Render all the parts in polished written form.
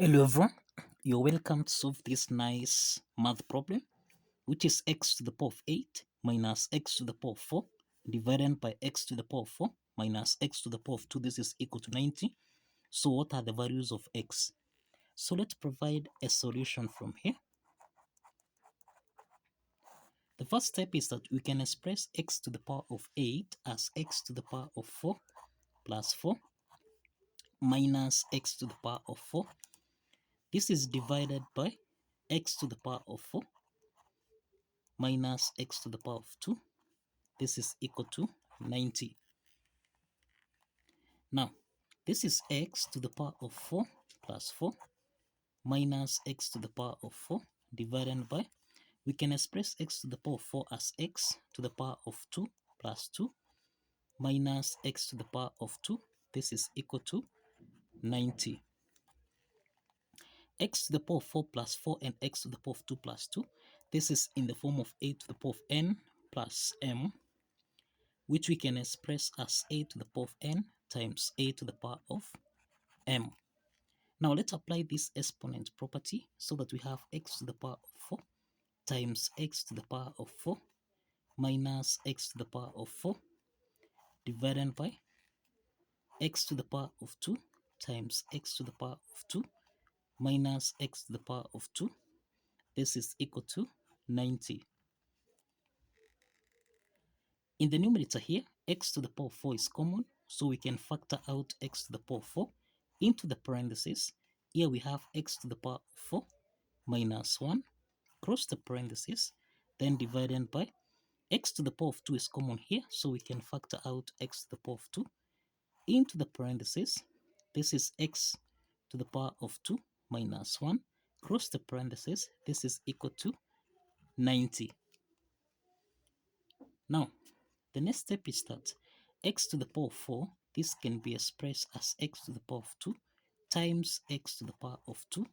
Hello everyone, you're welcome to solve this nice math problem, which is x to the power of 8 minus x to the power of 4 divided by x to the power of 4 minus x to the power of 2. This is equal to 90. So what are the values of x? So let's provide a solution from here. The first step is that we can express x to the power of 8 as x to the power of 4 plus 4 minus x to the power of 4. This is divided by x to the power of 4 minus x to the power of 2. This is equal to 90. Now, this is x to the power of 4 plus 4 minus x to the power of 4 divided by, we can express x to the power of 4 as x to the power of 2 plus 2 minus x to the power of 2. This is equal to 90. X to the power of 4 plus 4 and x to the power of 2 plus 2. This is in the form of a to the power of n plus m, which we can express as a to the power of n times a to the power of m. Now let's apply this exponent property so that we have x to the power of 4 times x to the power of 4 minus x to the power of 4 divided by x to the power of 2 times x to the power of 2 minus x to the power of 2. This is equal to 90. In the numerator here, x to the power of 4 is common, so we can factor out x to the power of 4 into the parentheses. Here we have x to the power of 4 minus 1, cross the parentheses, then divided by x to the power of 2 is common here, so we can factor out x to the power of 2 into the parentheses. This is x to the power of 2 minus 1, cross the parentheses. This is equal to 90. Now, the next step is that x to the power of 4, this can be expressed as x to the power of 2 times x to the power of 2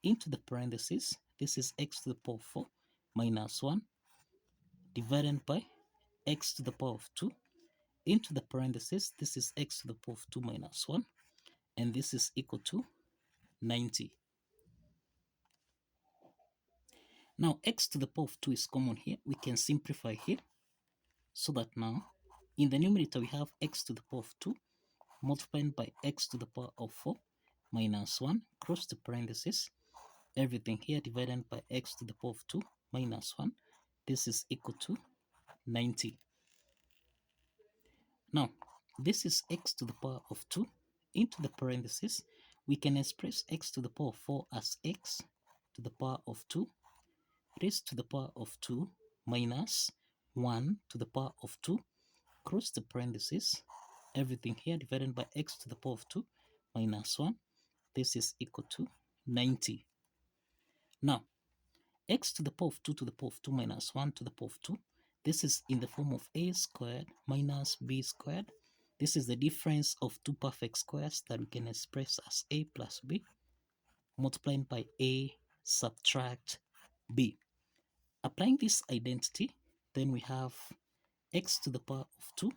into the parentheses. This is x to the power of 4 minus 1 divided by x to the power of 2 into the parentheses. This is x to the power of 2 minus 1, and this is equal to 90. Now, x to the power of 2 is common here. We can simplify here so that now in the numerator we have x to the power of 2 multiplied by x to the power of 4 minus 1, cross the parentheses, everything here divided by x to the power of 2 minus 1. This is equal to 90. Now, this is x to the power of 2 into the parentheses. We can express x to the power of 4 as x to the power of 2 raised to the power of 2 minus 1 to the power of 2, cross the parentheses, everything here divided by x to the power of 2 minus 1. This is equal to 90. Now, x to the power of 2 to the power of 2 minus 1 to the power of 2. This is in the form of a squared minus b squared. This is the difference of two perfect squares that we can express as a plus b multiplied by a subtract b. Applying this identity, then we have x to the power of 2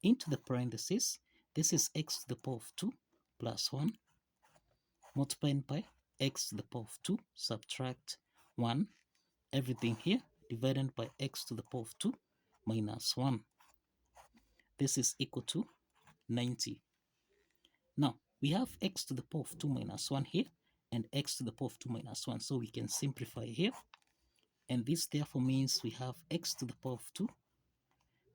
into the parentheses. This is x to the power of 2 plus 1 multiplied by x to the power of 2 subtract 1, everything here divided by x to the power of 2 minus 1. This is equal to 90. Now, we have x to the power of 2 minus 1 here and x to the power of 2 minus 1, so we can simplify here. And this therefore means we have x to the power of 2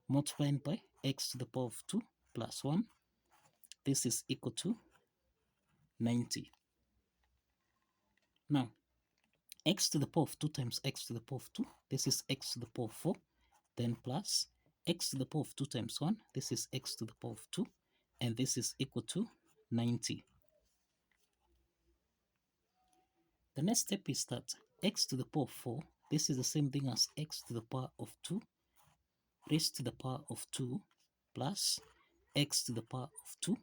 multiplied by x to the power of 2 plus 1. This is equal to 90. Now, x to the power of 2 times x to the power of 2, this is x to the power of 4, then plus x to the power of 2 times 1, this is x to the power of 2, and this is equal to 90. The next step is that x to the power of 4, this is the same thing as x to the power of 2 raised to the power of 2 plus x to the power of 2.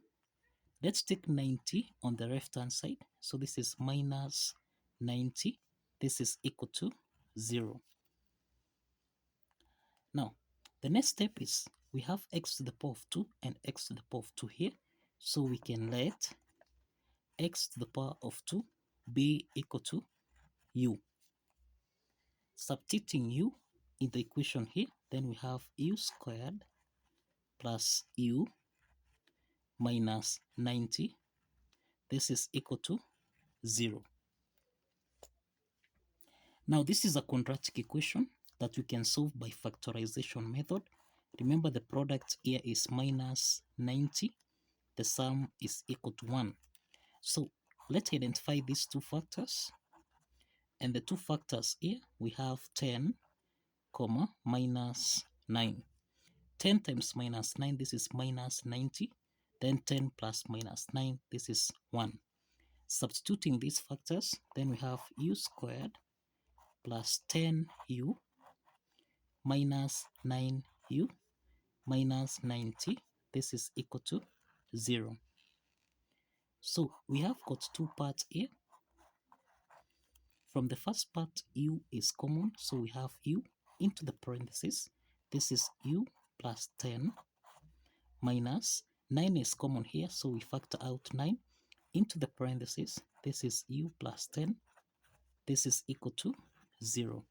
Let's take 90 on the left hand side. So this is minus 90. This is equal to 0. Now, the next step is we have x to the power of 2 and x to the power of 2 here. So we can let x to the power of 2 be equal to u. Substituting u in the equation here, then we have u squared plus u minus 90. This is equal to 0. Now this is a quadratic equation that we can solve by factorization method. Remember the product here is minus 90. The sum is equal to 1. So let's identify these two factors. And the two factors here, we have 10, comma, minus 9. 10 times minus 9, this is minus 90. Then 10 plus minus 9, this is 1. Substituting these factors, then we have u squared plus 10u minus 9u minus 90. This is equal to 0. So we have got two parts here. From the first part, u is common, so we have u into the parentheses. This is u plus 10 minus 9 is common here, so we factor out 9 into the parentheses. This is u plus 10. This is equal to 0.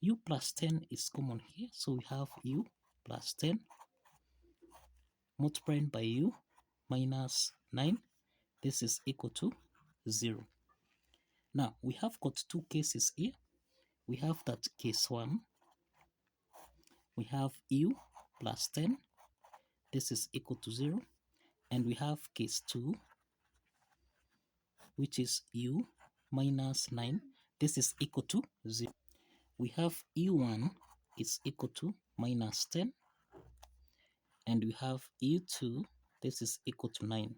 U plus 10 is common here, so we have u plus 10 multiplied by u minus 9. This is equal to 0. Now, we have got two cases here. We have that case 1. We have u plus 10. This is equal to 0. And we have case 2, which is u minus 9. This is equal to 0. We have u1 is equal to minus 10. And we have u2, this is equal to 9.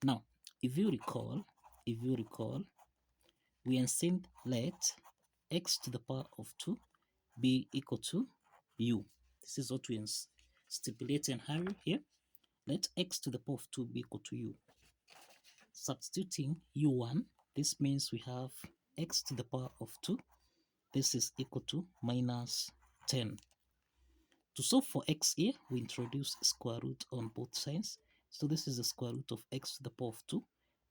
Now, if you recall, we assumed let x to the power of 2 be equal to u. This is what we stipulate and hurry here. Let x to the power of 2 be equal to u. Substituting u1, this means we have x to the power of 2. This is equal to minus 10. To solve for x here, we introduce square root on both sides. So this is the square root of x to the power of 2.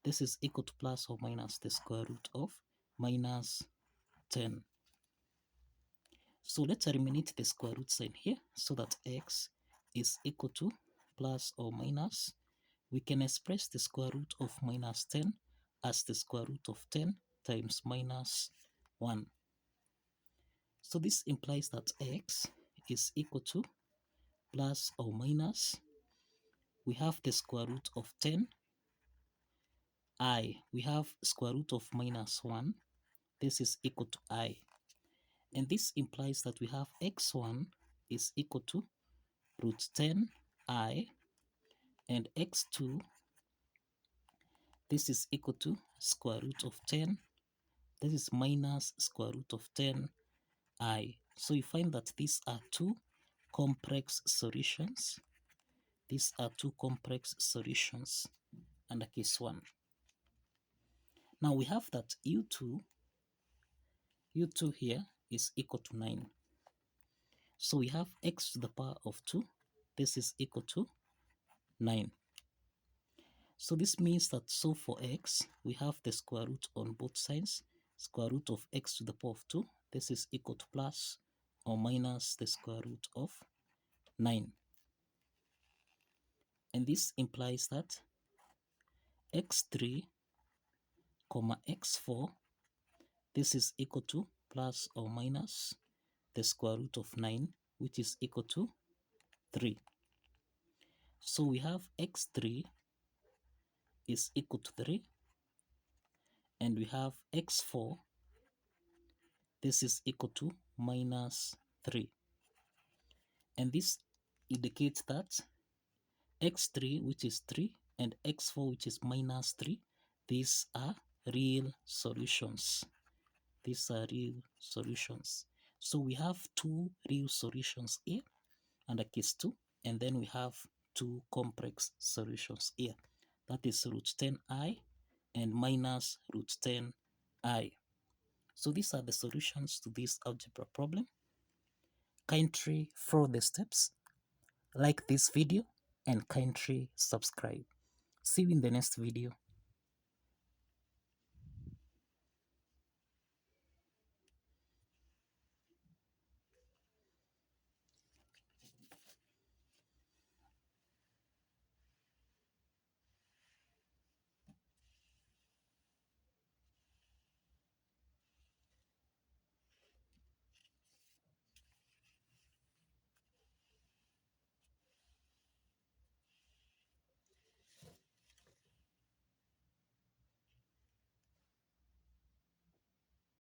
This is equal to plus or minus the square root of minus 10. So let's eliminate the square root sign here so that x is equal to plus or minus. We can express the square root of minus 10 as the square root of 10 times minus 1. So this implies that x is equal to plus or minus. We have the square root of 10. We have square root of minus 1. This is equal to I. And this implies that we have x1 is equal to root 10i, and x2, this is equal to square root of 10. This is minus square root of 10i. So you find that these are two complex solutions. These are two complex solutions under case 1. Now we have that u2 here is equal to 9. So we have x to the power of 2. This is equal to 9. So this means that so for x, we have the square root on both sides. Square root of x to the power of 2. This is equal to plus or minus the square root of 9. And this implies that x3, x4, this is equal to plus or minus the square root of 9, which is equal to 3. So we have x3 is equal to 3, and we have x4, this is equal to minus 3. And this indicates that x3, which is 3, and x4, which is minus 3, these are real solutions. These are real solutions. So we have two real solutions here under case 2, and then we have two complex solutions here. That is root 10i and minus root 10i. So these are the solutions to this algebra problem. Kindly follow the steps, like this video, and kindly subscribe. See you in the next video.